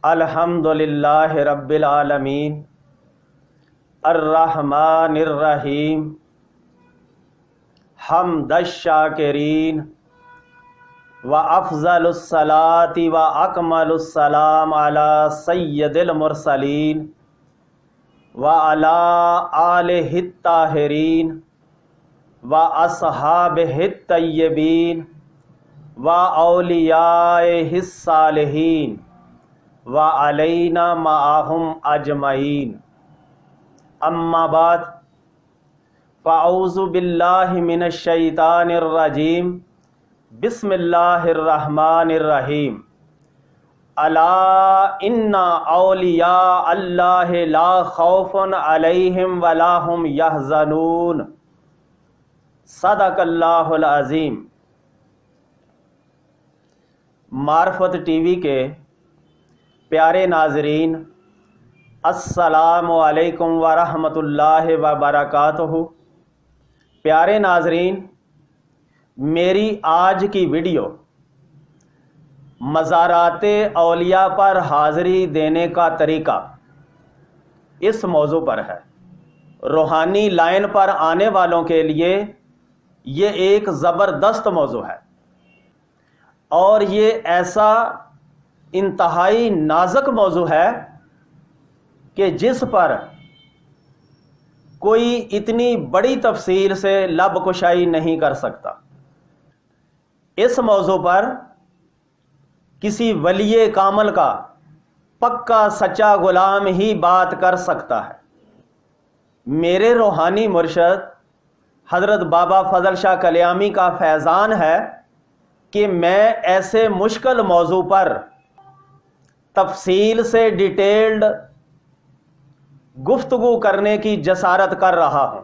الحمدللہ رب العالمین الرحمن الرحیم حمد الشاکرین وافضل الصلاۃ واکمل السلام علی سید المرسلین وعلی آلہ الطاہرین واصحابہ الطیبین واولیائہ الصالحین وعلینا معہم اجمعین، اما بعد فاعوذ باللہ من الشیطان الرجیم، بسم اللہ الرحمن الرحیم۔ الا ان اولیاء اللہ لا خوف علیہم ولا هم یحزنون، صدق اللہ العظیم۔ معرفت ٹی وی کے پیارے ناظرین، السلام علیکم ورحمۃ اللہ وبرکاتہ۔ پیارے ناظرین، میری آج کی ویڈیو مزارات اولیاء پر حاضری دینے کا طریقہ اس موضوع پر ہے۔ روحانی لائن پر آنے والوں کے لیے یہ ایک زبردست موضوع ہے، اور یہ ایسا انتہائی نازک موضوع ہے کہ جس پر کوئی اتنی بڑی تفصیل سے لب کشائی نہیں کر سکتا۔ اس موضوع پر کسی ولی کامل کا پکا سچا غلام ہی بات کر سکتا ہے۔ میرے روحانی مرشد حضرت بابا فضل شاہ کلیامی کا فیضان ہے کہ میں ایسے مشکل موضوع پر تفصیل سے ڈیٹیلڈ گفتگو کرنے کی جسارت کر رہا ہوں۔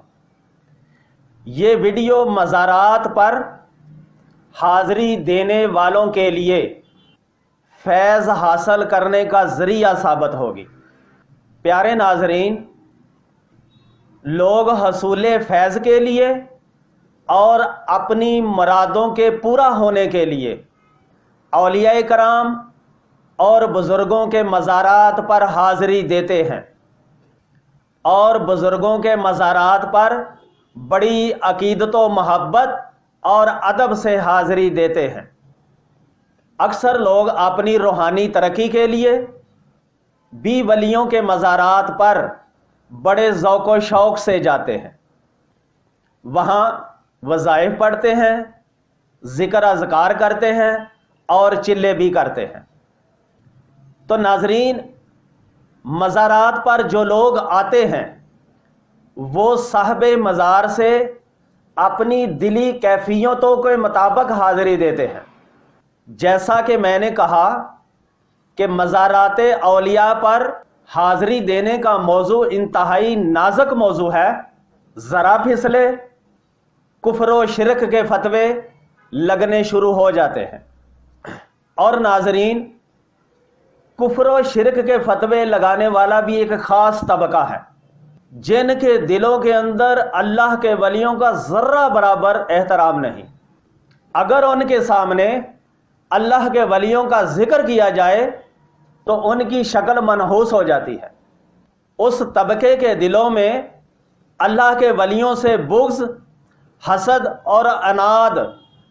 یہ ویڈیو مزارات پر حاضری دینے والوں کے لیے فیض حاصل کرنے کا ذریعہ ثابت ہوگی۔ پیارے ناظرین، لوگ حصول فیض کے لیے اور اپنی مرادوں کے پورا ہونے کے لیے اولیاء کرام اور بزرگوں کے مزارات پر حاضری دیتے ہیں، اور بزرگوں کے مزارات پر بڑی عقیدت و محبت اور ادب سے حاضری دیتے ہیں۔ اکثر لوگ اپنی روحانی ترقی کے لیے بھی ولیوں کے مزارات پر بڑے ذوق و شوق سے جاتے ہیں، وہاں وظائف پڑھتے ہیں، ذکر اذکار کرتے ہیں اور چلے بھی کرتے ہیں۔ تو ناظرین، مزارات پر جو لوگ آتے ہیں وہ صاحب مزار سے اپنی دلی کیفیتوں کے مطابق حاضری دیتے ہیں۔ جیسا کہ میں نے کہا کہ مزارات اولیاء پر حاضری دینے کا موضوع انتہائی نازک موضوع ہے۔ ذرا پھسلے کفر و شرک کے فتوے لگنے شروع ہو جاتے ہیں۔ اور ناظرین، کفر و شرک کے فتوے لگانے والا بھی ایک خاص طبقہ ہے، جن کے دلوں کے اندر اللہ کے ولیوں کا ذرہ برابر احترام نہیں۔ اگر ان کے سامنے اللہ کے ولیوں کا ذکر کیا جائے تو ان کی شکل منحوس ہو جاتی ہے۔ اس طبقے کے دلوں میں اللہ کے ولیوں سے بغض، حسد اور عناد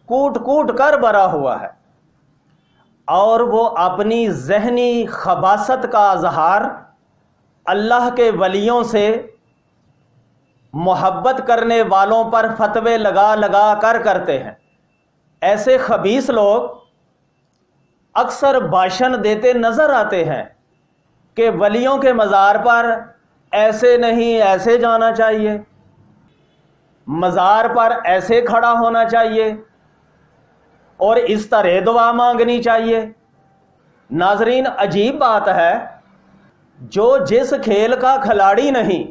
کوٹ کوٹ کر بھرا ہوا ہے، اور وہ اپنی ذہنی خباثت کا اظہار اللہ کے ولیوں سے محبت کرنے والوں پر فتوے لگا لگا کر کرتے ہیں۔ ایسے خبیث لوگ اکثر بھاشن دیتے نظر آتے ہیں کہ ولیوں کے مزار پر ایسے نہیں، ایسے جانا چاہیے، مزار پر ایسے کھڑا ہونا چاہیے اور اس طرح دعا مانگنی چاہیے۔ ناظرین، عجیب بات ہے، جو جس کھیل کا کھلاڑی نہیں،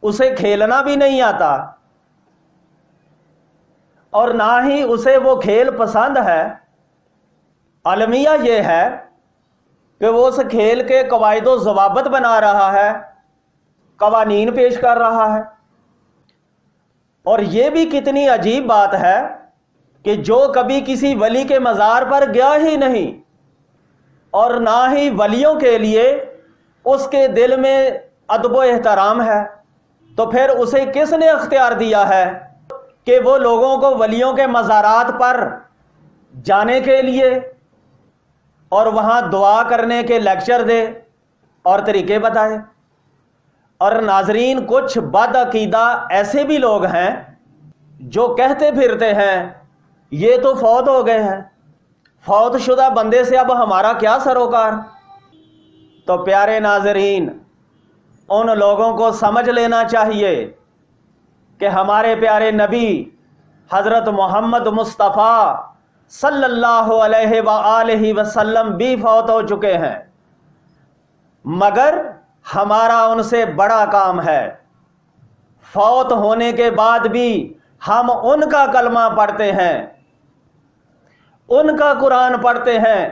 اسے کھیلنا بھی نہیں آتا اور نہ ہی اسے وہ کھیل پسند ہے، المیہ یہ ہے کہ وہ اس کھیل کے قواعد و ضوابط بنا رہا ہے، قوانین پیش کر رہا ہے۔ اور یہ بھی کتنی عجیب بات ہے کہ جو کبھی کسی ولی کے مزار پر گیا ہی نہیں اور نہ ہی ولیوں کے لیے اس کے دل میں ادب و احترام ہے، تو پھر اسے کس نے اختیار دیا ہے کہ وہ لوگوں کو ولیوں کے مزارات پر جانے کے لیے اور وہاں دعا کرنے کے لیکچر دے اور طریقے بتائے؟ اور ناظرین، کچھ بد عقیدہ ایسے بھی لوگ ہیں جو کہتے پھرتے ہیں یہ تو فوت ہو گئے ہیں، فوت شدہ بندے سے اب ہمارا کیا سروکار؟ تو پیارے ناظرین، ان لوگوں کو سمجھ لینا چاہیے کہ ہمارے پیارے نبی حضرت محمد مصطفیٰ صلی اللہ علیہ وآلہ وسلم بھی فوت ہو چکے ہیں، مگر ہمارا ان سے بڑا کام ہے۔ فوت ہونے کے بعد بھی ہم ان کا کلمہ پڑھتے ہیں، ان کا قرآن پڑھتے ہیں،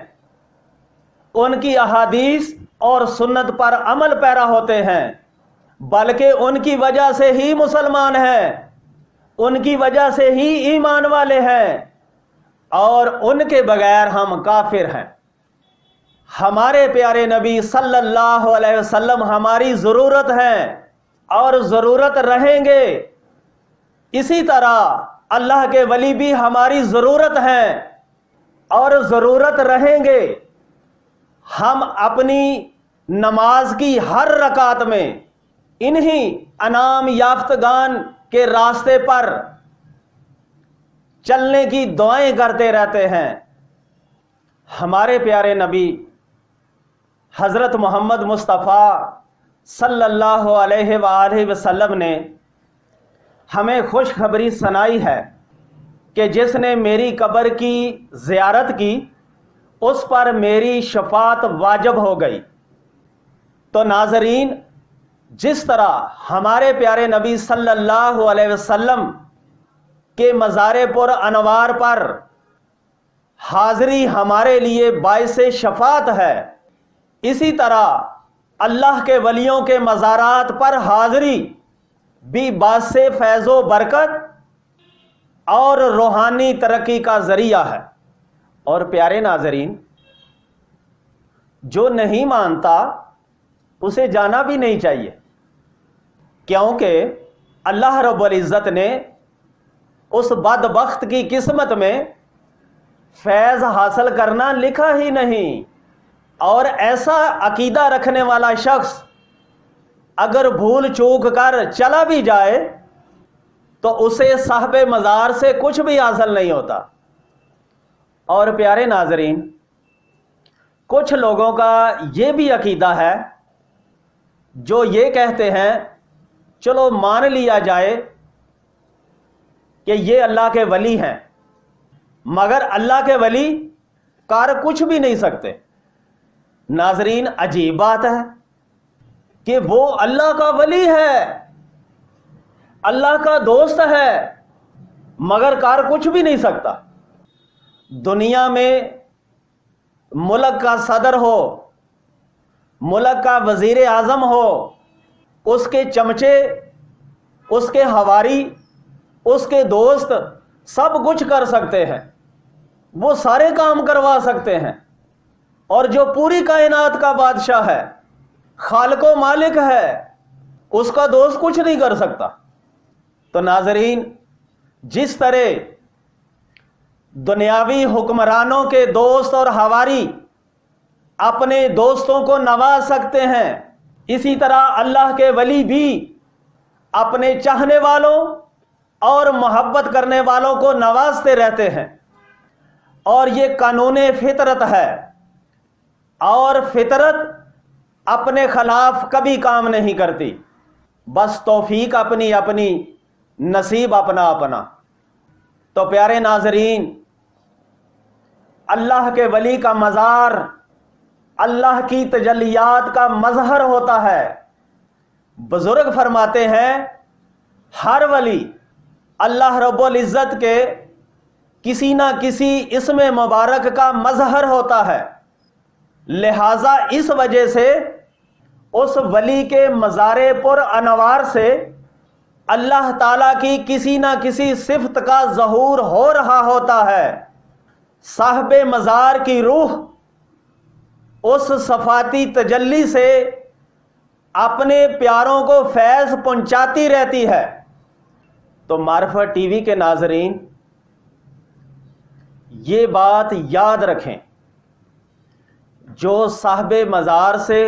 ان کی احادیث اور سنت پر عمل پیرا ہوتے ہیں، بلکہ ان کی وجہ سے ہی مسلمان ہیں، ان کی وجہ سے ہی ایمان والے ہیں، اور ان کے بغیر ہم کافر ہیں۔ ہمارے پیارے نبی صلی اللہ علیہ وسلم ہماری ضرورت ہیں اور ضرورت رہیں گے، اسی طرح اللہ کے ولی بھی ہماری ضرورت ہیں اور ضرورت رہیں گے۔ ہم اپنی نماز کی ہر رکعت میں انہی انعام یافتگان کے راستے پر چلنے کی دعائیں کرتے رہتے ہیں۔ ہمارے پیارے نبی حضرت محمد مصطفیٰ صلی اللہ علیہ وآلہ وسلم نے ہمیں خوشخبری سنائی ہے کہ جس نے میری قبر کی زیارت کی اس پر میری شفاعت واجب ہو گئی۔ تو ناظرین، جس طرح ہمارے پیارے نبی صلی اللہ علیہ وسلم کے مزار پر انوار پر حاضری ہمارے لیے باعث شفاعت ہے، اسی طرح اللہ کے ولیوں کے مزارات پر حاضری بھی باعث فیض و برکت اور روحانی ترقی کا ذریعہ ہے۔ اور پیارے ناظرین، جو نہیں مانتا اسے جانا بھی نہیں چاہیے، کیونکہ اللہ رب العزت نے اس بدبخت کی قسمت میں فیض حاصل کرنا لکھا ہی نہیں، اور ایسا عقیدہ رکھنے والا شخص اگر بھول چوک کر چلا بھی جائے تو اسے صاحب مزار سے کچھ بھی حاصل نہیں ہوتا۔ اور پیارے ناظرین، کچھ لوگوں کا یہ بھی عقیدہ ہے جو یہ کہتے ہیں چلو مان لیا جائے کہ یہ اللہ کے ولی ہیں، مگر اللہ کے ولی کار کچھ بھی نہیں سکتے۔ ناظرین، عجیب بات ہے کہ وہ اللہ کا ولی ہے، اللہ کا دوست ہے، مگر کار کچھ بھی نہیں سکتا۔ دنیا میں ملک کا صدر ہو، ملک کا وزیر اعظم ہو، اس کے چمچے، اس کے حواری، اس کے دوست سب کچھ کر سکتے ہیں، وہ سارے کام کروا سکتے ہیں، اور جو پوری کائنات کا بادشاہ ہے، خالق و مالک ہے، اس کا دوست کچھ نہیں کر سکتا۔ تو ناظرین، جس طرح دنیاوی حکمرانوں کے دوست اور حواری اپنے دوستوں کو نواز سکتے ہیں، اسی طرح اللہ کے ولی بھی اپنے چاہنے والوں اور محبت کرنے والوں کو نوازتے رہتے ہیں، اور یہ قانون فطرت ہے، اور فطرت اپنے خلاف کبھی کام نہیں کرتی، بس توفیق اپنی اپنی، نصیب اپنا اپنا۔ تو پیارے ناظرین، اللہ کے ولی کا مزار اللہ کی تجلیات کا مظہر ہوتا ہے۔ بزرگ فرماتے ہیں ہر ولی اللہ رب العزت کے کسی نہ کسی اسم مبارک کا مظہر ہوتا ہے، لہذا اس وجہ سے اس ولی کے مزار پر انوار سے اللہ تعالیٰ کی کسی نہ کسی صفت کا ظہور ہو رہا ہوتا ہے۔ صاحب مزار کی روح اس صفاتی تجلی سے اپنے پیاروں کو فیض پہنچاتی رہتی ہے۔ تو معرفت ٹی وی کے ناظرین یہ بات یاد رکھیں، جو صاحب مزار سے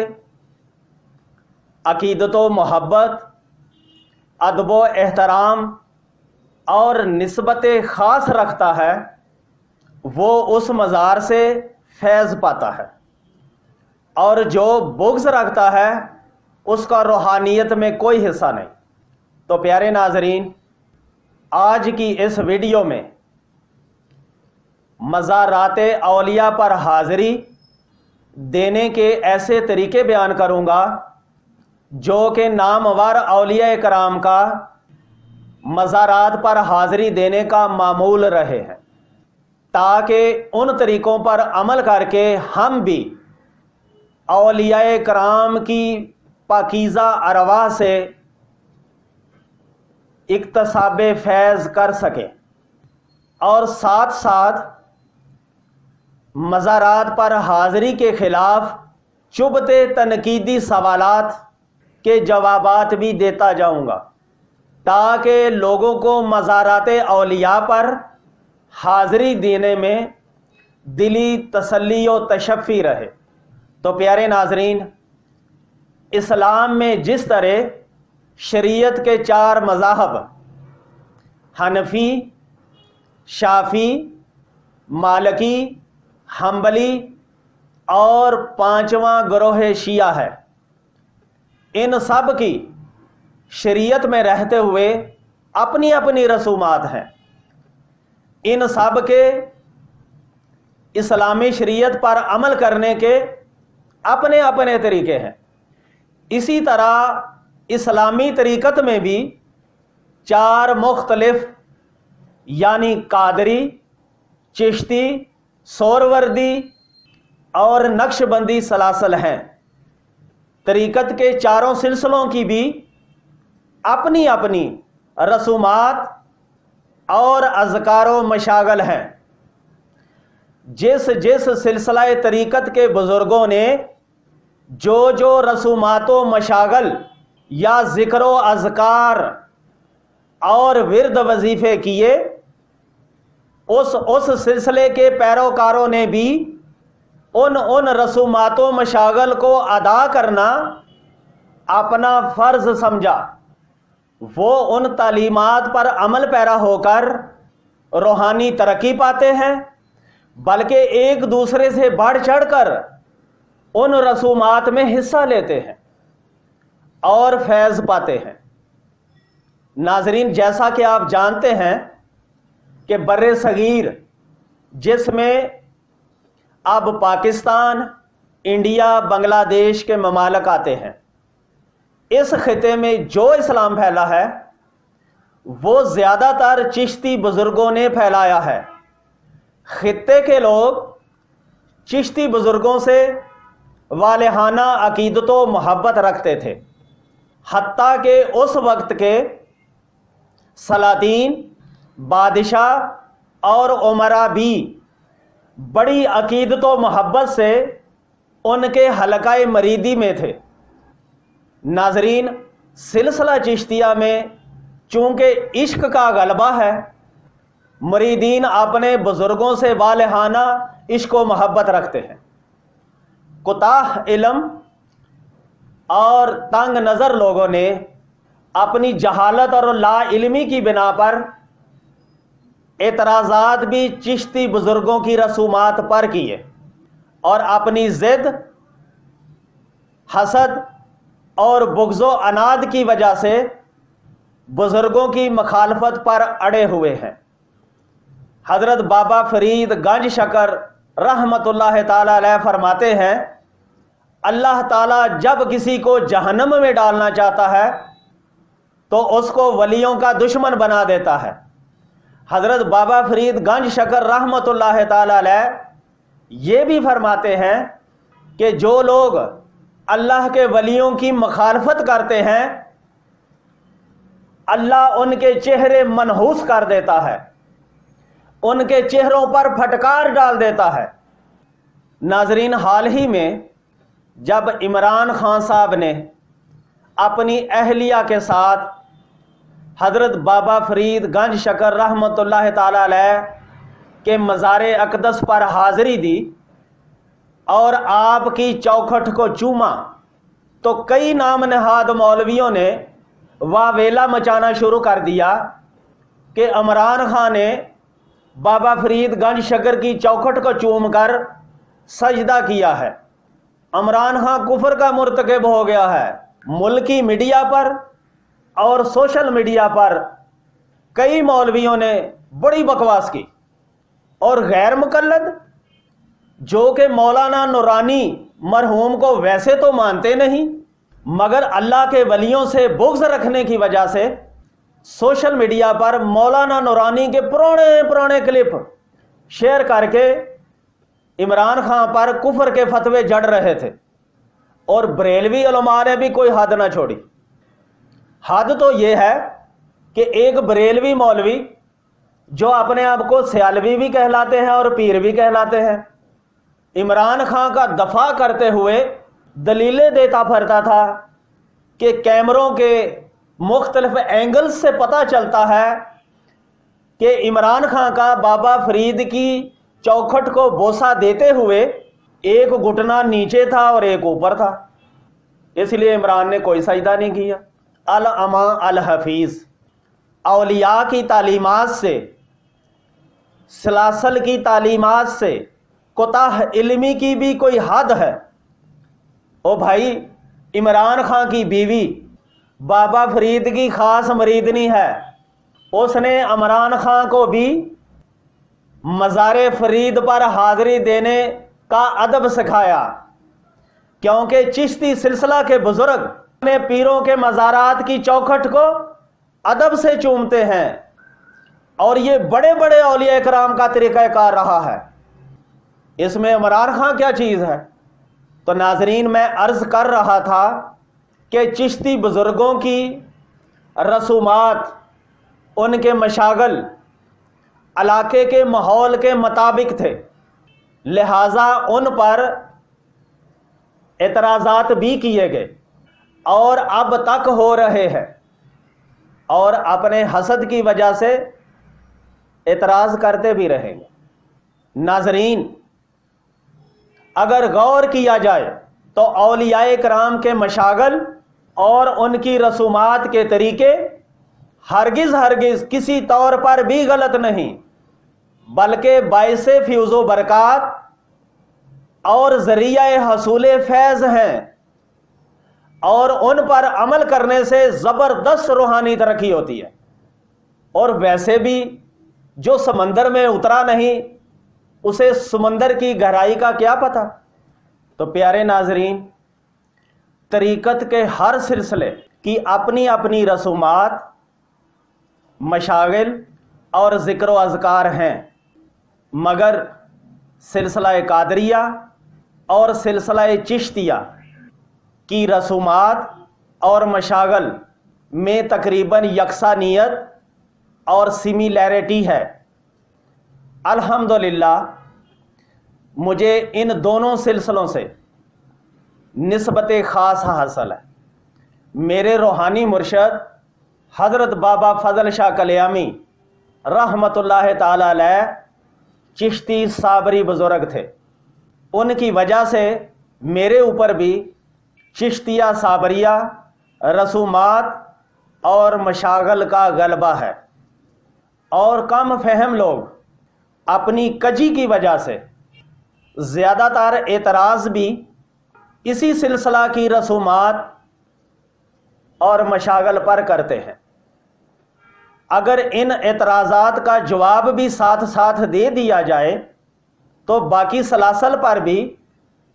عقیدت و محبت، ادب و احترام اور نسبت خاص رکھتا ہے وہ اس مزار سے فیض پاتا ہے، اور جو بغض رکھتا ہے اس کا روحانیت میں کوئی حصہ نہیں۔ تو پیارے ناظرین، آج کی اس ویڈیو میں مزارات اولیاء پر حاضری دینے کے ایسے طریقے بیان کروں گا جو کہ نامور اولیاء کرام کا مزارات پر حاضری دینے کا معمول رہے ہیں، تاکہ ان طریقوں پر عمل کر کے ہم بھی اولیاء کرام کی پاکیزہ ارواح سے اکتساب فیض کر سکیں، اور ساتھ ساتھ مزارات پر حاضری کے خلاف چبھتے تنقیدی سوالات کے جوابات بھی دیتا جاؤں گا، تاکہ لوگوں کو مزارات اولیاء پر حاضری دینے میں دلی تسلی و تشفی رہے۔ تو پیارے ناظرین، اسلام میں جس طرح شریعت کے 4 مذاہب حنفی، شافعی، مالکی، حنبلی اور 5واں گروہ شیعہ ہے، ان سب کی شریعت میں رہتے ہوئے اپنی اپنی رسومات ہیں، ان سب کے اسلامی شریعت پر عمل کرنے کے اپنے اپنے طریقے ہیں۔ اسی طرح اسلامی طریقت میں بھی 4 مختلف یعنی قادری، چشتی، سوروردی اور نقش بندی سلاسل ہیں۔ طریقت کے 4 سلسلوں کی بھی اپنی اپنی رسومات اور اذکار و مشاغل ہیں۔ جس جس سلسلہ طریقت کے بزرگوں نے جو رسومات و مشاغل یا ذکر و اذکار اور ورد وظیفے کیے، اس سلسلے کے پیروکاروں نے بھی ان رسومات و مشاغل کو ادا کرنا اپنا فرض سمجھا۔ وہ ان تعلیمات پر عمل پیرا ہو کر روحانی ترقی پاتے ہیں، بلکہ ایک دوسرے سے بڑھ چڑھ کر ان رسومات میں حصہ لیتے ہیں اور فیض پاتے ہیں۔ ناظرین، جیسا کہ آپ جانتے ہیں کہ بر صغیر جس میں اب پاکستان، انڈیا، بنگلہ دیش کے ممالک آتے ہیں، اس خطے میں جو اسلام پھیلا ہے وہ زیادہ تر چشتی بزرگوں نے پھیلایا ہے۔ خطے کے لوگ چشتی بزرگوں سے والہانہ عقیدت و محبت رکھتے تھے، حتیٰ کہ اس وقت کے سلاطین، بادشاہ اور عمرا بھی بڑی عقیدت و محبت سے ان کے حلقہ مریدی میں تھے۔ ناظرین، سلسلہ چشتیہ میں چونکہ عشق کا غلبہ ہے، مریدین اپنے بزرگوں سے والہانہ عشق و محبت رکھتے ہیں۔ کوتاہ علم اور تنگ نظر لوگوں نے اپنی جہالت اور لا علمی کی بنا پر اعتراضات بھی چشتی بزرگوں کی رسومات پر کیے، اور اپنی ضد، حسد اور بغض و عناد کی وجہ سے بزرگوں کی مخالفت پر اڑے ہوئے ہیں۔ حضرت بابا فرید گنج شکر رحمت اللہ تعالی علیہ فرماتے ہیں، اللہ تعالیٰ جب کسی کو جہنم میں ڈالنا چاہتا ہے تو اس کو ولیوں کا دشمن بنا دیتا ہے۔ حضرت بابا فرید گنج شکر رحمت اللہ تعالی علیہ یہ بھی فرماتے ہیں کہ جو لوگ اللہ کے ولیوں کی مخالفت کرتے ہیں، اللہ ان کے چہرے منحوس کر دیتا ہے، ان کے چہروں پر پھٹکار ڈال دیتا ہے۔ ناظرین، حال ہی میں جب عمران خان صاحب نے اپنی اہلیہ کے ساتھ حضرت بابا فرید گنج شکر رحمۃ اللہ تعالی علیہ کے مزار اقدس پر حاضری دی اور آپ کی چوکھٹ کو چوما تو کئی نام نہاد مولویوں نے واویلا مچانا شروع کر دیا کہ عمران خان نے بابا فرید گنج شکر کی چوکھٹ کو چوم کر سجدہ کیا ہے، عمران خان کفر کا مرتکب ہو گیا ہے۔ ملکی میڈیا پر اور سوشل میڈیا پر کئی مولویوں نے بڑی بکواس کی، اور غیر مقلد جو کہ مولانا نورانی مرحوم کو ویسے تو مانتے نہیں مگر اللہ کے ولیوں سے بغض رکھنے کی وجہ سے سوشل میڈیا پر مولانا نورانی کے پرانے کلپ شیئر کر کے عمران خان پر کفر کے فتوے جڑ رہے تھے، اور بریلوی علماء نے بھی کوئی حد نہ چھوڑی۔ حد تو یہ ہے کہ ایک بریلوی مولوی جو اپنے آپ کو سیالوی بھی کہلاتے ہیں اور پیر بھی کہلاتے ہیں، عمران خان کا دفاع کرتے ہوئے دلیلیں دیتا پھرتا تھا کہ کیمروں کے مختلف اینگلز سے پتہ چلتا ہے کہ عمران خان کا بابا فرید کی چوکھٹ کو بوسہ دیتے ہوئے ایک گھٹنا نیچے تھا اور ایک اوپر تھا، اس لیے عمران نے کوئی سجدہ نہیں کیا۔ العما الحفیظ، اولیاء کی تعلیمات سے، سلاسل کی تعلیمات سے کوتاہ علمی کی بھی کوئی حد ہے۔ او بھائی، عمران خان کی بیوی بابا فرید کی خاص مریدنی ہے، اس نے عمران خان کو بھی مزار فرید پر حاضری دینے کا ادب سکھایا، کیونکہ چشتی سلسلہ کے بزرگ نے پیروں کے مزارات کی چوکھٹ کو ادب سے چومتے ہیں، اور یہ بڑے بڑے اولیاء کرام کا طریقہ کار رہا ہے۔ اس میں عمران خان کیا چیز ہے؟ تو ناظرین، میں عرض کر رہا تھا کہ چشتی بزرگوں کی رسومات، ان کے مشاغل علاقے کے ماحول کے مطابق تھے، لہٰذا ان پر اعتراضات بھی کیے گئے اور اب تک ہو رہے ہیں، اور اپنے حسد کی وجہ سے اعتراض کرتے بھی رہیں گے۔ ناظرین، اگر غور کیا جائے تو اولیاء کرام کے مشاغل اور ان کی رسومات کے طریقے ہرگز کسی طور پر بھی غلط نہیں، بلکہ باعث فیوز و برکات اور ذریعہ حصول فیض ہیں، اور ان پر عمل کرنے سے زبردست روحانی ترقی ہوتی ہے۔ اور ویسے بھی جو سمندر میں اترا نہیں اسے سمندر کی گہرائی کا کیا پتہ۔ تو پیارے ناظرین، طریقت کے ہر سلسلے کی اپنی اپنی رسومات، مشاغل اور ذکر و اذکار ہیں، مگر سلسلہ قادریہ اور سلسلہ چشتیہ کی رسومات اور مشاغل میں تقریباً یکسانیت اور سمیلیرٹی ہے۔ الحمدللہ مجھے ان دونوں سلسلوں سے نسبت خاص حاصل ہے۔ میرے روحانی مرشد حضرت بابا فضل شاہ کلیامی رحمۃ اللہ تعالی علیہ چشتی صابری بزرگ تھے، ان کی وجہ سے میرے اوپر بھی چشتیہ صابریہ رسومات اور مشاغل کا غلبہ ہے، اور کم فہم لوگ اپنی کجی کی وجہ سے زیادہ تر اعتراض بھی اسی سلسلہ کی رسومات اور مشاغل پر کرتے ہیں۔ اگر ان اعتراضات کا جواب بھی ساتھ ساتھ دے دیا جائے تو باقی سلاسل پر بھی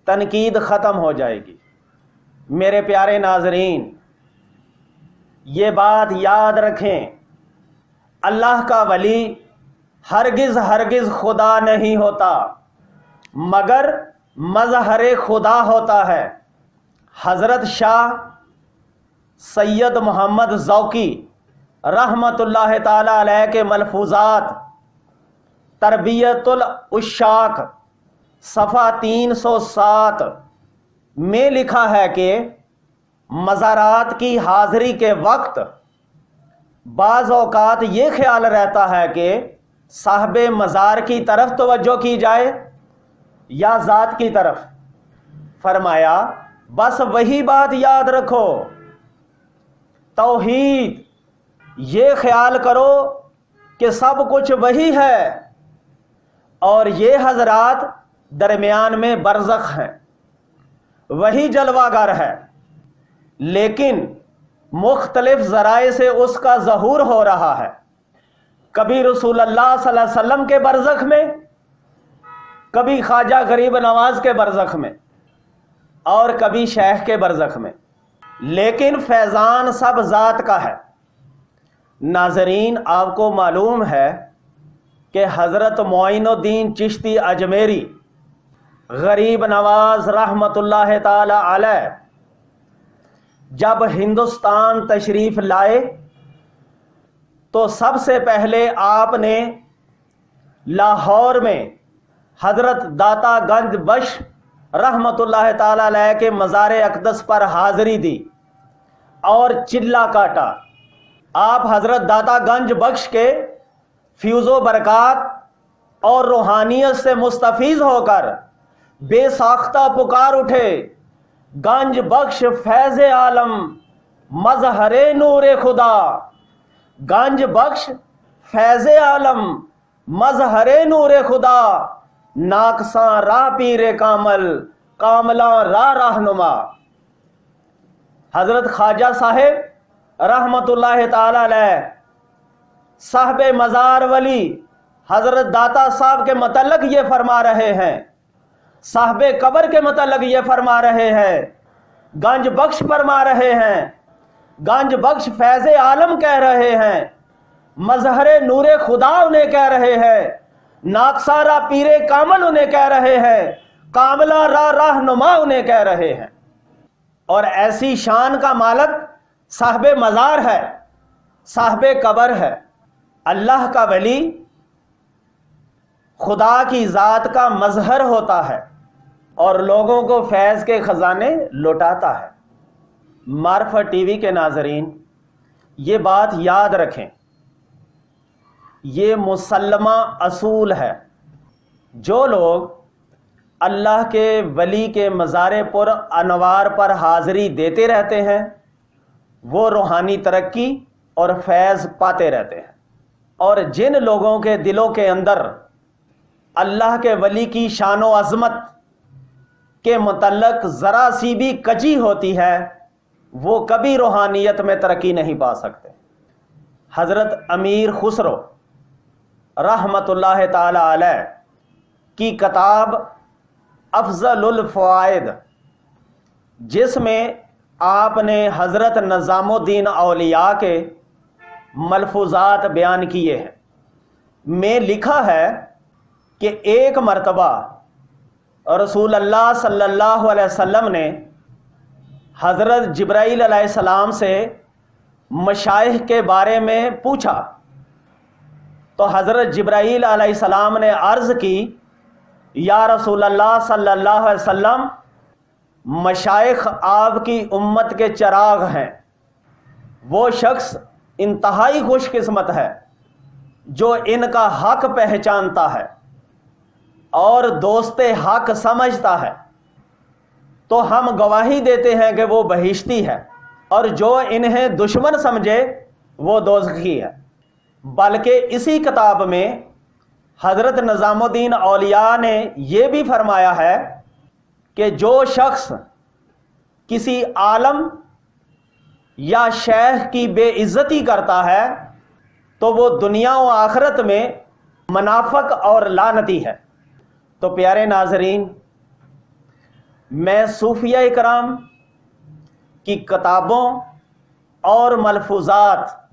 تنقید ختم ہو جائے گی۔ میرے پیارے ناظرین، یہ بات یاد رکھیں، اللہ کا ولی ہرگز خدا نہیں ہوتا مگر مظہر خدا ہوتا ہے۔ حضرت شاہ سید محمد ذوقی رحمت اللہ تعالی علیہ کے ملفوظات تربیت العشاق صفحہ 307 میں لکھا ہے کہ مزارات کی حاضری کے وقت بعض اوقات یہ خیال رہتا ہے کہ صاحب مزار کی طرف توجہ کی جائے یا ذات کی طرف۔ فرمایا بس وہی بات یاد رکھو، توحید، یہ خیال کرو کہ سب کچھ وہی ہے اور یہ حضرات درمیان میں برزخ ہیں، وہی جلوہ گر ہے، لیکن مختلف ذرائع سے اس کا ظہور ہو رہا ہے۔ کبھی رسول اللہ صلی اللہ علیہ وسلم کے برزخ میں، کبھی خواجہ غریب نواز کے برزخ میں، اور کبھی شیخ کے برزخ میں، لیکن فیضان سب ذات کا ہے۔ ناظرین، آپ کو معلوم ہے کہ حضرت معین الدین چشتی اجمیری غریب نواز رحمت اللہ تعالی علیہ جب ہندوستان تشریف لائے تو سب سے پہلے آپ نے لاہور میں حضرت داتا گنج بخش رحمت اللہ تعالی علیہ کے مزار اقدس پر حاضری دی اور چلہ کاٹا۔ آپ حضرت داتا گنج بخش کے فیض و برکات اور روحانیت سے مستفیض ہو کر بے ساختہ پکار اٹھے، گنج بخش فیض عالم مظہر نور خدا، گنج بخش فیض عالم مظہر نور خدا، ناقصاں راہ پیر کامل کاملاں راہ رہنما۔ حضرت خواجہ صاحب رحمت اللہ تعالی علیہ صاحب مزار ولی حضرت داتا صاحب کے متعلق یہ فرما رہے ہیں، صاحب قبر کے متعلق یہ فرما رہے ہیں، گنج بخش فرما رہے ہیں، گنج بخش فیض عالم کہہ رہے ہیں، مظہر نور خدا انہیں کہہ رہے ہیں، ناقصاں راہ پیر کامل انہیں کہہ رہے ہیں، کاملا راہ رہنما انہیں کہہ رہے ہیں۔ اور ایسی شان کا مالک صاحب مزار ہے، صاحب قبر ہے۔ اللہ کا ولی خدا کی ذات کا مظہر ہوتا ہے اور لوگوں کو فیض کے خزانے لوٹاتا ہے۔ معرفت ٹی وی کے ناظرین، یہ بات یاد رکھیں، یہ مسلمہ اصول ہے۔ جو لوگ اللہ کے ولی کے مزار پر انوار پر حاضری دیتے رہتے ہیں وہ روحانی ترقی اور فیض پاتے رہتے ہیں، اور جن لوگوں کے دلوں کے اندر اللہ کے ولی کی شان و عظمت کے متعلق ذرا سی بھی کجی ہوتی ہے وہ کبھی روحانیت میں ترقی نہیں پا سکتے۔ حضرت امیر خسرو رحمت اللہ تعالی علیہ کی کتاب افضل الفوائد، جس میں آپ نے حضرت نظام الدین اولیاء کے ملفوظات بیان کیے ہیں، میں لکھا ہے کہ ایک مرتبہ رسول اللہ صلی اللہ علیہ وسلم نے حضرت جبرائیل علیہ السلام سے مشائخ کے بارے میں پوچھا تو حضرت جبرائیل علیہ السلام نے عرض کی، یا رسول اللہ صلی اللہ علیہ وسلم، مشائخ آپ کی امت کے چراغ ہیں، وہ شخص انتہائی خوش قسمت ہے جو ان کا حق پہچانتا ہے اور دوست حق سمجھتا ہے، تو ہم گواہی دیتے ہیں کہ وہ بہشتی ہے، اور جو انہیں دشمن سمجھے وہ دوزخی ہے۔ بلکہ اسی کتاب میں حضرت نظام الدین اولیاء نے یہ بھی فرمایا ہے کہ جو شخص کسی عالم یا شیخ کی بے عزتی کرتا ہے تو وہ دنیا و آخرت میں منافق اور لعنتی ہے۔ تو پیارے ناظرین، میں صوفیہ اکرام کی کتابوں اور ملفوظات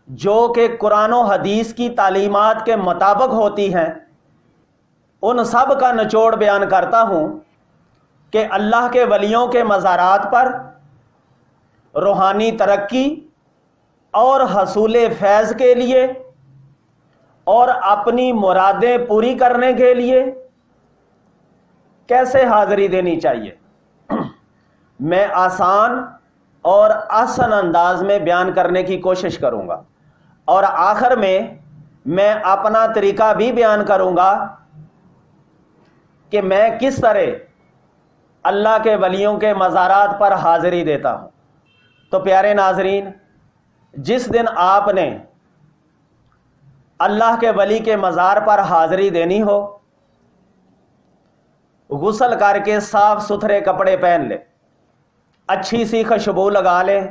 جو کہ قرآن و حدیث کی تعلیمات کے مطابق ہوتی ہیں ان سب کا نچوڑ بیان کرتا ہوں کہ اللہ کے ولیوں کے مزارات پر روحانی ترقی اور حصول فیض کے لیے اور اپنی مرادیں پوری کرنے کے لیے کیسے حاضری دینی چاہیے میں آسان اور آسان انداز میں بیان کرنے کی کوشش کروں گا، اور آخر میں اپنا طریقہ بھی بیان کروں گا کہ میں کس طرح اللہ کے ولیوں کے مزارات پر حاضری دیتا ہوں۔ تو پیارے ناظرین، جس دن آپ نے اللہ کے ولی کے مزار پر حاضری دینی ہو، غسل کر کے صاف ستھرے کپڑے پہن لے، اچھی سی خوشبو لگا لیں،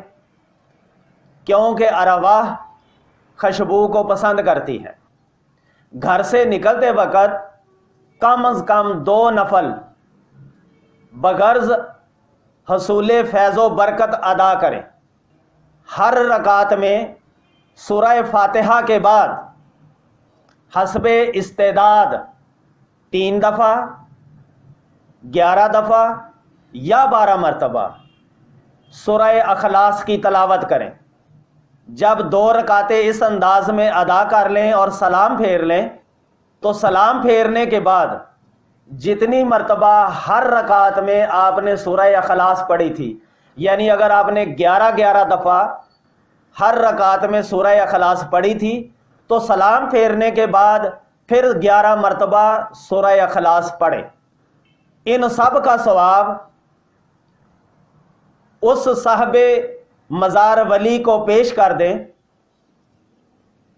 کیونکہ ارواح خوشبو کو پسند کرتی ہے۔ گھر سے نکلتے وقت کم از کم 2 نفل بغرض حصول فیض و برکت ادا کریں۔ ہر رکعت میں سورہ فاتحہ کے بعد حسب استعداد 3 دفعہ، 11 دفعہ یا 12 مرتبہ سورہ اخلاص کی تلاوت کریں۔ جب 2 رکعتیں اس انداز میں ادا کر لیں اور سلام پھیر لیں، تو سلام پھیرنے کے بعد جتنی مرتبہ ہر رکعت میں آپ نے سورہ اخلاص پڑھی تھی، یعنی اگر آپ نے 11 دفعہ ہر رکعت میں سورہ اخلاص پڑھی تھی، تو سلام پھیرنے کے بعد پھر 11 مرتبہ سورہ اخلاص پڑھیں۔ ان سب کا ثواب اس صاحب مزار ولی کو پیش کر دیں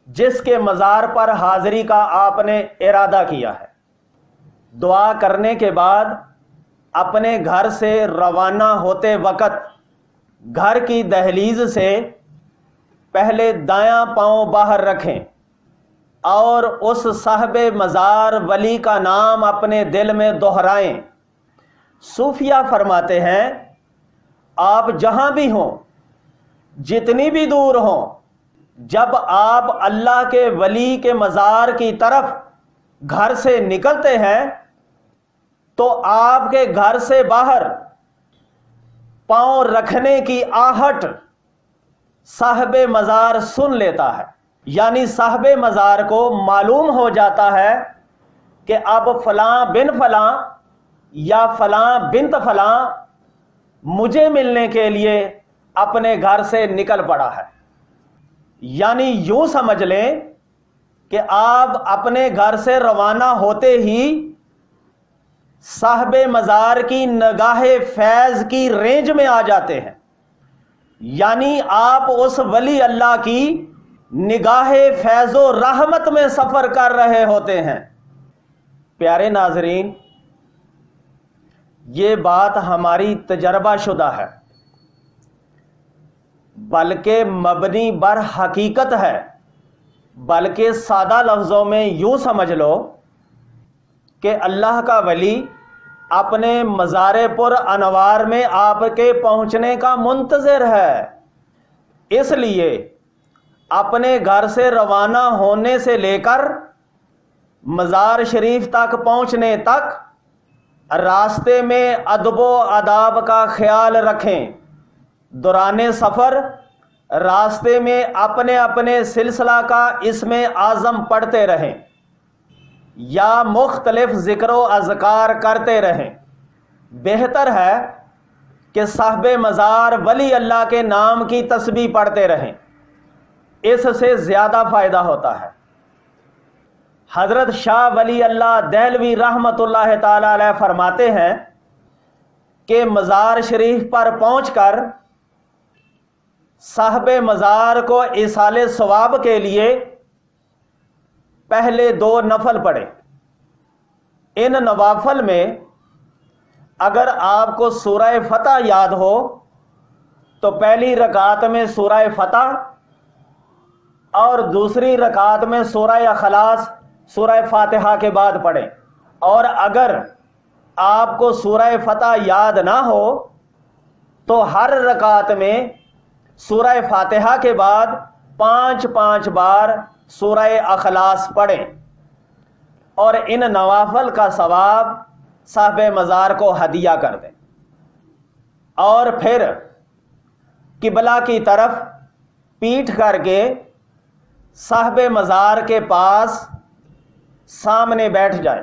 جس کے مزار پر حاضری کا آپ نے ارادہ کیا ہے۔ دعا کرنے کے بعد اپنے گھر سے روانہ ہوتے وقت گھر کی دہلیز سے پہلے دایاں پاؤں باہر رکھیں اور اس صاحب مزار ولی کا نام اپنے دل میں دہرائیں۔ صوفیہ فرماتے ہیں آپ جہاں بھی ہوں، جتنی بھی دور ہوں، جب آپ اللہ کے ولی کے مزار کی طرف گھر سے نکلتے ہیں تو آپ کے گھر سے باہر پاؤں رکھنے کی آہٹ صاحب مزار سن لیتا ہے، یعنی صاحب مزار کو معلوم ہو جاتا ہے کہ اب فلاں بن فلاں یا فلاں بنت فلاں مجھے ملنے کے لیے اپنے گھر سے نکل پڑا ہے۔ یعنی یوں سمجھ لیں کہ آپ اپنے گھر سے روانہ ہوتے ہی صاحب مزار کی نگاہ فیض کی رینج میں آ جاتے ہیں، یعنی آپ اس ولی اللہ کی نگاہ فیض و رحمت میں سفر کر رہے ہوتے ہیں۔ پیارے ناظرین، یہ بات ہماری تجربہ شدہ ہے، بلکہ مبنی بر حقیقت ہے، بلکہ سادہ لفظوں میں یوں سمجھ لو کہ اللہ کا ولی اپنے مزار پر انوار میں آپ کے پہنچنے کا منتظر ہے، اس لیے اپنے گھر سے روانہ ہونے سے لے کر مزار شریف تک پہنچنے تک راستے میں ادب و آداب کا خیال رکھیں۔ دوران سفر راستے میں اپنے اپنے سلسلہ کا اسم اعظم پڑھتے رہیں یا مختلف ذکر و اذکار کرتے رہیں۔ بہتر ہے کہ صاحب مزار ولی اللہ کے نام کی تسبیح پڑھتے رہیں، اس سے زیادہ فائدہ ہوتا ہے۔ حضرت شاہ ولی اللہ دہلوی رحمت اللہ تعالی علیہ فرماتے ہیں کہ مزار شریف پر پہنچ کر صاحب مزار کو ایصال ثواب کے لیے پہلے 2 نفل پڑھیں۔ ان نوافل میں اگر آپ کو سورہ فتح یاد ہو تو پہلی رکعت میں سورہ فتح اور دوسری رکعت میں سورہ اخلاص سورہ فاتحہ کے بعد پڑھیں، اور اگر آپ کو سورہ فتح یاد نہ ہو تو ہر رکعت میں سورہ فاتحہ کے بعد 5 بار سورہ اخلاص پڑھیں، اور ان نوافل کا ثواب صاحب مزار کو ہدیہ کر دیں، اور پھر قبلہ کی طرف پیٹھ کر کے صاحب مزار کے پاس سامنے بیٹھ جائیں۔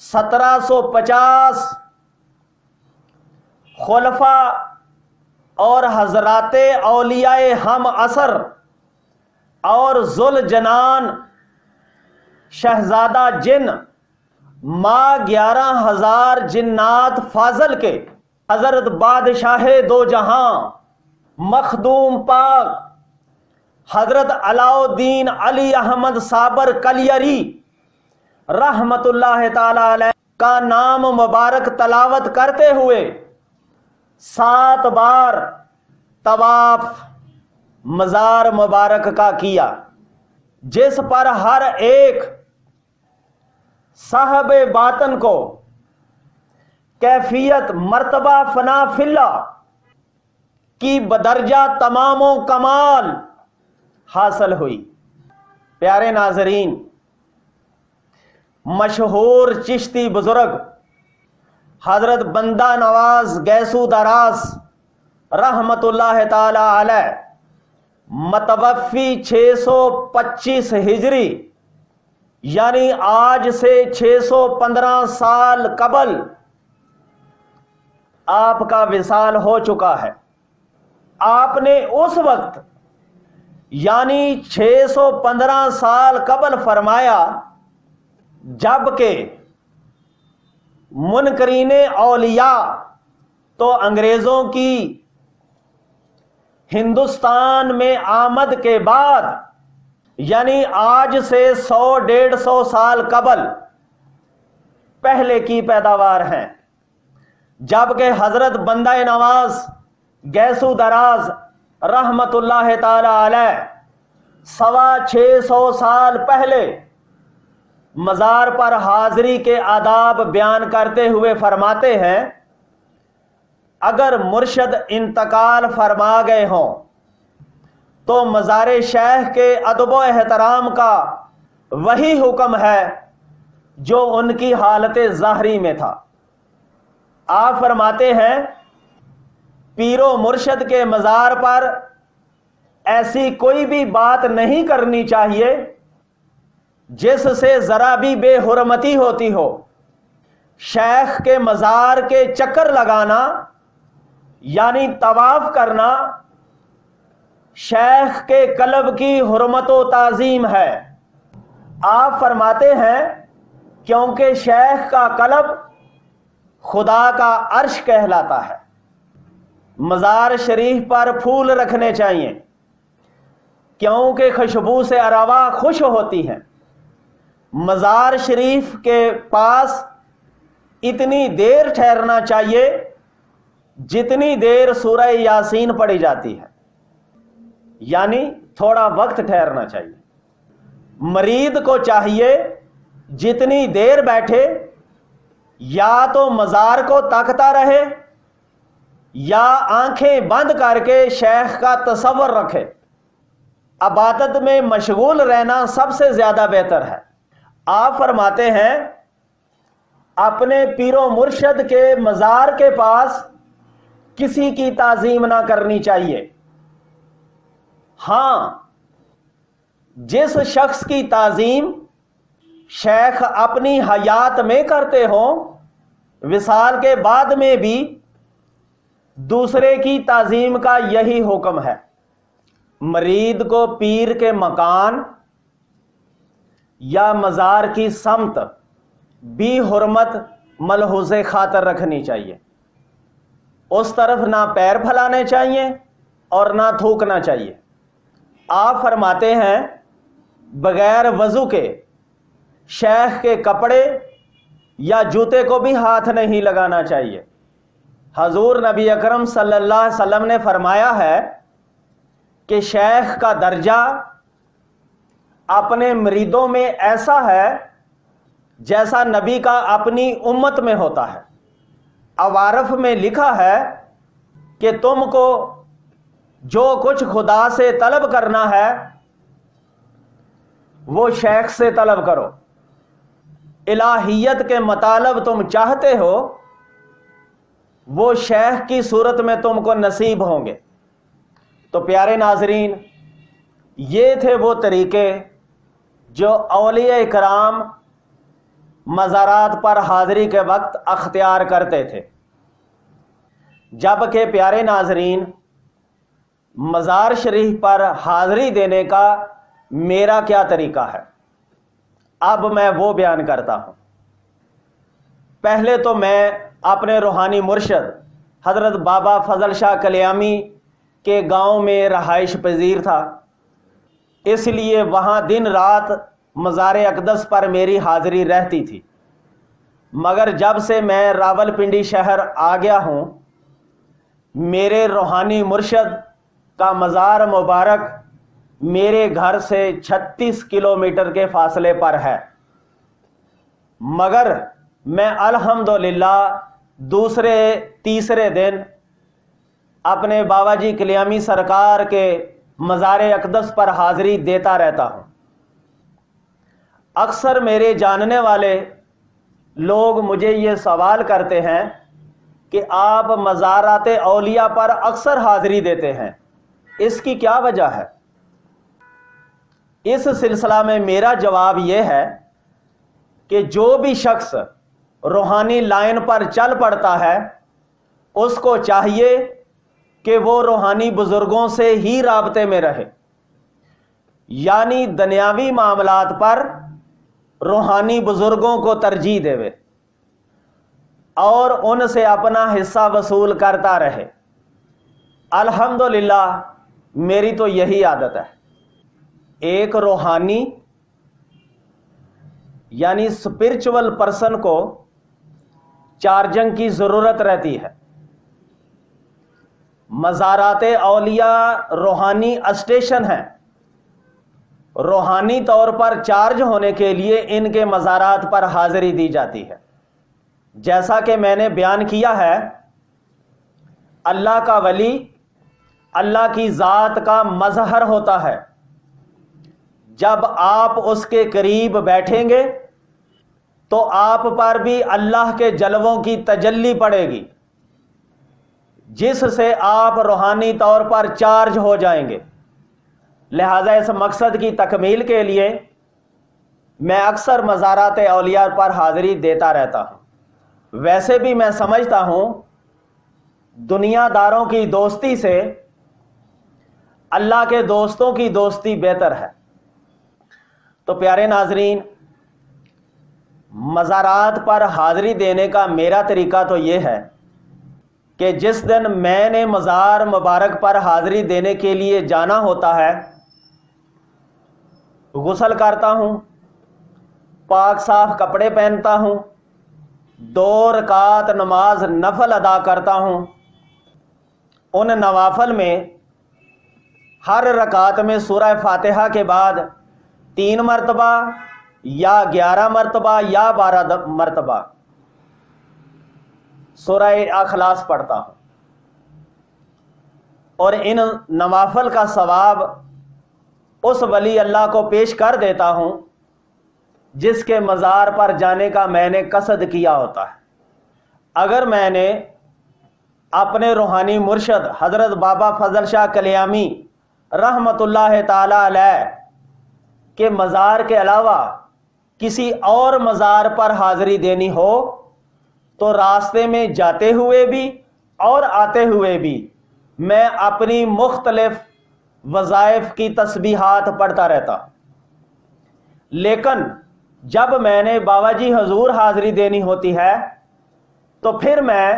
1750 خلفاء اور حضرات اولیاء ہم عصر اور ذوالجنان شہزادہ جن ماہ 11,000 جنات فاضل کے حضرت بادشاہ دو جہاں مخدوم پاک حضرت علاء الدین علی احمد صابر کلیری رحمت اللہ تعالی علیہ کا نام مبارک تلاوت کرتے ہوئے 7 بار طواف مزار مبارک کا کیا، جس پر ہر ایک صاحب باطن کو کیفیت مرتبہ فنا فی اللہ کی بدرجہ تمام و کمال حاصل ہوئی۔ پیارے ناظرین، مشہور چشتی بزرگ حضرت بندہ نواز گیسو دراز رحمت اللہ تعالی علیہ متوفی 625 ہجری یعنی آج سے 615 سال قبل آپ کا وصال ہو چکا ہے۔ آپ نے اس وقت یعنی 615 سال قبل فرمایا جبکہ منکرین اولیاء تو انگریزوں کی ہندوستان میں آمد کے بعد یعنی آج سے 100-150 سال قبل پہلے کی پیداوار ہیں، جبکہ حضرت بندہ نواز گیسو دراز رحمت اللہ تعالی علیہ 650 سال پہلے مزار پر حاضری کے آداب بیان کرتے ہوئے فرماتے ہیں، اگر مرشد انتقال فرما گئے ہوں تو مزار شیخ کے ادب و احترام کا وہی حکم ہے جو ان کی حالت ظاہری میں تھا۔ آپ فرماتے ہیں پیر و مرشد کے مزار پر ایسی کوئی بھی بات نہیں کرنی چاہیے جس سے ذرا بھی بے حرمتی ہوتی ہو۔ شیخ کے مزار کے چکر لگانا یعنی طواف کرنا شیخ کے قلب کی حرمت و تعظیم ہے۔ آپ فرماتے ہیں کیونکہ شیخ کا قلب خدا کا عرش کہلاتا ہے۔ مزار شریف پر پھول رکھنے چاہیے کیونکہ خوشبو سے ارواح خوش ہوتی ہیں۔ مزار شریف کے پاس اتنی دیر ٹھہرنا چاہیے جتنی دیر سورہ یاسین پڑھی جاتی ہے، یعنی تھوڑا وقت ٹھہرنا چاہیے۔ مرید کو چاہیے جتنی دیر بیٹھے یا تو مزار کو تاکتا رہے یا آنکھیں بند کر کے شیخ کا تصور رکھے۔ عبادت میں مشغول رہنا سب سے زیادہ بہتر ہے۔ آپ فرماتے ہیں اپنے پیر و مرشد کے مزار کے پاس کسی کی تعظیم نہ کرنی چاہیے۔ ہاں، جس شخص کی تعظیم شیخ اپنی حیات میں کرتے ہوں وصال کے بعد میں بھی دوسرے کی تعظیم کا یہی حکم ہے۔ مرید کو پیر کے مکان یا مزار کی سمت بھی حرمت ملحوظ خاطر رکھنی چاہیے۔ اس طرف نہ پیر پھیلانے چاہیے اور نہ تھوکنا چاہیے۔ آپ فرماتے ہیں بغیر وضو کے شیخ کے کپڑے یا جوتے کو بھی ہاتھ نہیں لگانا چاہیے۔ حضور نبی اکرم صلی اللہ علیہ وسلم نے فرمایا ہے کہ شیخ کا درجہ اپنے مریدوں میں ایسا ہے جیسا نبی کا اپنی امت میں ہوتا ہے۔ عوارف میں لکھا ہے کہ تم کو جو کچھ خدا سے طلب کرنا ہے وہ شیخ سے طلب کرو۔ الہیت کے مطالب تم چاہتے ہو وہ شیخ کی صورت میں تم کو نصیب ہوں گے۔ تو پیارے ناظرین، یہ تھے وہ طریقے جو اولیاء کرام مزارات پر حاضری کے وقت اختیار کرتے تھے، جبکہ پیارے ناظرین مزار شریف پر حاضری دینے کا میرا کیا طریقہ ہے، اب میں وہ بیان کرتا ہوں۔ پہلے تو میں اپنے روحانی مرشد حضرت بابا فضل شاہ کلیامی کے گاؤں میں رہائش پذیر تھا، اس لیے وہاں دن رات مزار اقدس پر میری حاضری رہتی تھی۔ مگر جب سے میں راولپنڈی شہر آ گیا ہوں، میرے روحانی مرشد کا مزار مبارک میرے گھر سے 36 کلومیٹر کے فاصلے پر ہے، مگر میں الحمدللہ دوسرے تیسرے دن اپنے بابا جی کلیامی سرکار کے مزار اقدس پر حاضری دیتا رہتا ہوں۔ اکثر میرے جاننے والے لوگ مجھے یہ سوال کرتے ہیں کہ آپ مزارات اولیاء پر اکثر حاضری دیتے ہیں، اس کی کیا وجہ ہے؟ اس سلسلہ میں میرا جواب یہ ہے کہ جو بھی شخص روحانی لائن پر چل پڑتا ہے اس کو چاہیے کہ وہ روحانی بزرگوں سے ہی رابطے میں رہے، یعنی دنیاوی معاملات پر روحانی بزرگوں کو ترجیح دے اور ان سے اپنا حصہ وصول کرتا رہے۔ الحمدللہ میری تو یہی عادت ہے۔ ایک روحانی یعنی اسپرچول پرسن کو چارجنگ کی ضرورت رہتی ہے۔ مزارات اولیاء روحانی اسٹیشن ہیں، روحانی طور پر چارج ہونے کے لیے ان کے مزارات پر حاضری دی جاتی ہے۔ جیسا کہ میں نے بیان کیا ہے، اللہ کا ولی اللہ کی ذات کا مظہر ہوتا ہے۔ جب آپ اس کے قریب بیٹھیں گے تو آپ پر بھی اللہ کے جلووں کی تجلی پڑے گی، جس سے آپ روحانی طور پر چارج ہو جائیں گے۔ لہذا اس مقصد کی تکمیل کے لیے میں اکثر مزارات اولیاء پر حاضری دیتا رہتا ہوں۔ ویسے بھی میں سمجھتا ہوں دنیا داروں کی دوستی سے اللہ کے دوستوں کی دوستی بہتر ہے۔ تو پیارے ناظرین، مزارات پر حاضری دینے کا میرا طریقہ تو یہ ہے کہ جس دن میں نے مزار مبارک پر حاضری دینے کے لیے جانا ہوتا ہے، غسل کرتا ہوں، پاک صاف کپڑے پہنتا ہوں، 2 رکعت نماز نفل ادا کرتا ہوں۔ ان نوافل میں ہر رکعت میں سورہ فاتحہ کے بعد 3 مرتبہ یا 11 مرتبہ یا 12 مرتبہ سورہ اخلاص پڑھتا ہوں، اور ان نوافل کا ثواب اس ولی اللہ کو پیش کر دیتا ہوں جس کے مزار پر جانے کا میں نے قصد کیا ہوتا ہے۔ اگر میں نے اپنے روحانی مرشد حضرت بابا فضل شاہ کلیامی رحمت اللہ تعالی علیہ کے مزار کے علاوہ کسی اور مزار پر حاضری دینی ہو تو راستے میں جاتے ہوئے بھی اور آتے ہوئے بھی میں اپنی مختلف وظائف کی تسبیحات پڑھتا رہتا ہوں۔ لیکن جب میں نے بابا جی حضور حاضری دینی ہوتی ہے تو پھر میں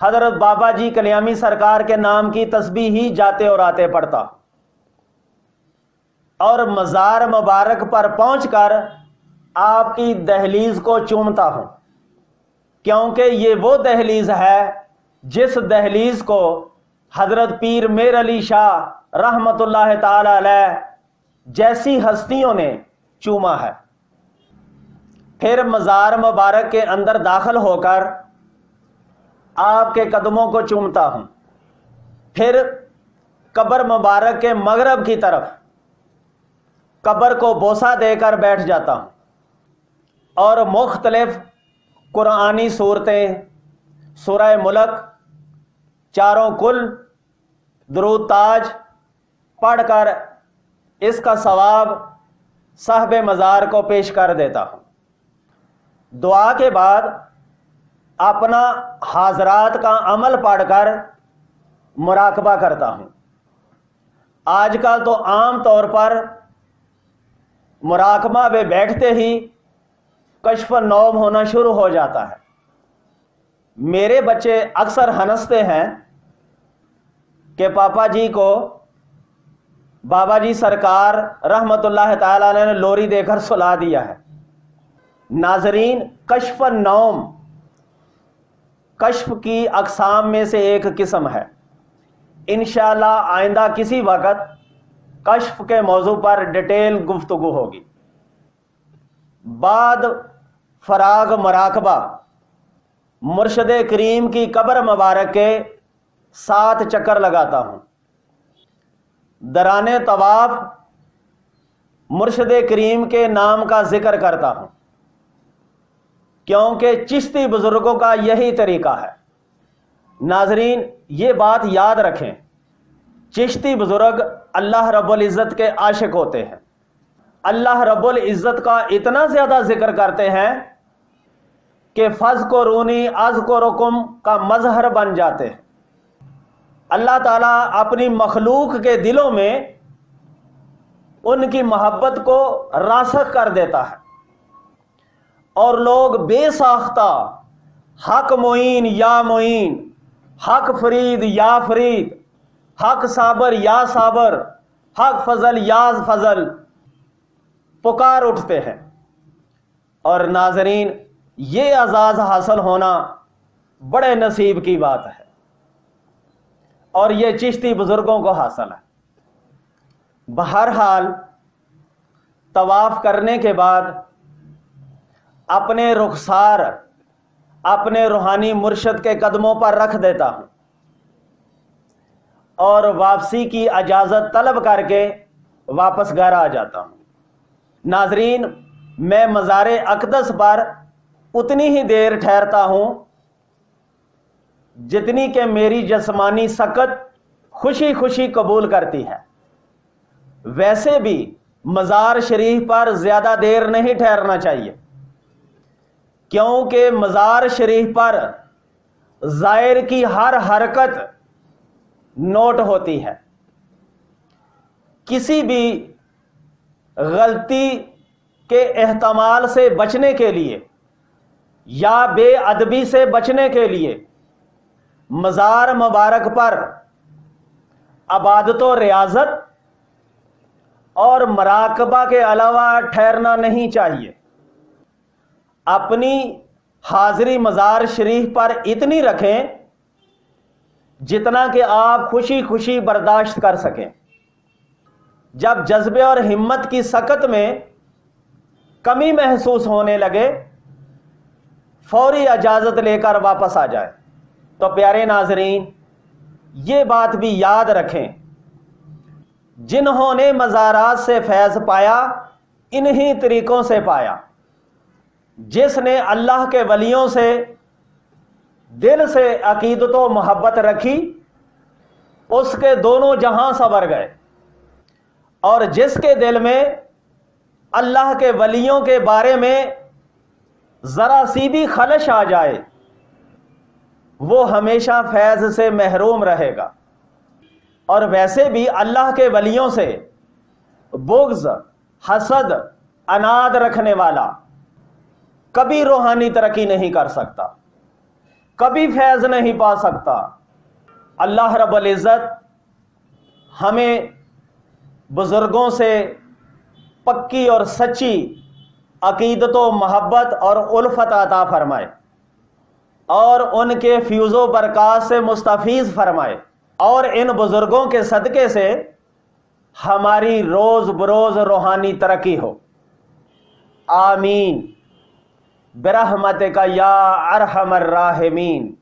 حضرت بابا جی کلیامی سرکار کے نام کی تسبیح ہی جاتے اور آتے پڑھتا ہوں، اور مزار مبارک پر پہنچ کر آپ کی دہلیز کو چومتا ہوں، کیونکہ یہ وہ دہلیز ہے جس دہلیز کو حضرت پیر میر علی شاہ رحمت اللہ تعالی علیہ جیسی ہستیوں نے چوما ہے۔ پھر مزار مبارک کے اندر داخل ہو کر آپ کے قدموں کو چومتا ہوں، پھر قبر مبارک کے مغرب کی طرف قبر کو بوسہ دے کر بیٹھ جاتا ہوں، اور مختلف قرآنی صورتیں، سورہ ملک، چاروں کل، درود تاج پڑھ کر اس کا ثواب صاحب مزار کو پیش کر دیتا ہوں۔ دعا کے بعد اپنا حاضرات کا عمل پڑھ کر مراقبہ کرتا ہوں۔ آج کل تو عام طور پر مراقبہ میں بیٹھتے ہی کشف النوم ہونا شروع ہو جاتا ہے۔ میرے بچے اکثر ہنستے ہیں کہ پاپا جی کو بابا جی سرکار رحمت اللہ تعالی علیہ نے لوری دے کر سلا دیا ہے۔ ناظرین، کشف النوم کشف کی اقسام میں سے ایک قسم ہے۔ انشاءاللہ آئندہ کسی وقت کشف کے موضوع پر ڈیٹیل گفتگو ہوگی۔ بعد فراغ مراقبہ مرشد کریم کی قبر مبارک کے 7 چکر لگاتا ہوں۔ دوران طواف مرشد کریم کے نام کا ذکر کرتا ہوں، کیونکہ چشتی بزرگوں کا یہی طریقہ ہے۔ ناظرین، یہ بات یاد رکھیں، چشتی بزرگ اللہ رب العزت کے عاشق ہوتے ہیں۔ اللہ رب العزت کا اتنا زیادہ ذکر کرتے ہیں کہ فَاذْكُرُونِی أَذْكُرْكُمْ کا مظہر بن جاتے ہیں۔ اللہ تعالیٰ اپنی مخلوق کے دلوں میں ان کی محبت کو راسخ کر دیتا ہے، اور لوگ بے ساختہ حق معین یا معین، حق فرید یا فرید، حق صابر یا صابر، حق فضل یا فضل پکار اٹھتے ہیں۔ اور ناظرین، یہ اعزاز حاصل ہونا بڑے نصیب کی بات ہے، اور یہ چشتی بزرگوں کو حاصل ہے۔ بہرحال طواف کرنے کے بعد اپنے رخسار اپنے روحانی مرشد کے قدموں پر رکھ دیتا ہوں، اور واپسی کی اجازت طلب کر کے واپس گھر آ جاتا ہوں۔ ناظرین، میں مزار اقدس پر اتنی ہی دیر ٹھہرتا ہوں جتنی کہ میری جسمانی سکت خوشی خوشی قبول کرتی ہے۔ ویسے بھی مزار شریف پر زیادہ دیر نہیں ٹھہرنا چاہیے، کیونکہ مزار شریف پر زائر کی ہر حرکت نوٹ ہوتی ہے۔ کسی بھی غلطی کے احتمال سے بچنے کے لیے یا بے ادبی سے بچنے کے لیے مزار مبارک پر عبادت و ریاضت اور مراقبہ کے علاوہ ٹھہرنا نہیں چاہیے۔ اپنی حاضری مزار شریف پر اتنی رکھیں جتنا کہ آپ خوشی خوشی برداشت کر سکیں۔ جب جذبے اور ہمت کی سکت میں کمی محسوس ہونے لگے، فوری اجازت لے کر واپس آ جائے۔ تو پیارے ناظرین، یہ بات بھی یاد رکھیں، جنہوں نے مزارات سے فیض پایا انہی طریقوں سے پایا۔ جس نے اللہ کے ولیوں سے دل سے عقیدت و محبت رکھی، اس کے دونوں جہاں سنور گئے، اور جس کے دل میں اللہ کے ولیوں کے بارے میں ذرا سی بھی خلش آ جائے، وہ ہمیشہ فیض سے محروم رہے گا۔ اور ویسے بھی اللہ کے ولیوں سے بغض، حسد، عناد رکھنے والا کبھی روحانی ترقی نہیں کر سکتا، کبھی فیض نہیں پا سکتا۔ اللہ رب العزت ہمیں بزرگوں سے پکی اور سچی عقیدت و محبت اور الفت عطا فرمائے، اور ان کے فیوز و برکات سے مستفیض فرمائے، اور ان بزرگوں کے صدقے سے ہماری روز بروز روحانی ترقی ہو۔ آمین برحمتک یا ارحم الراحمین۔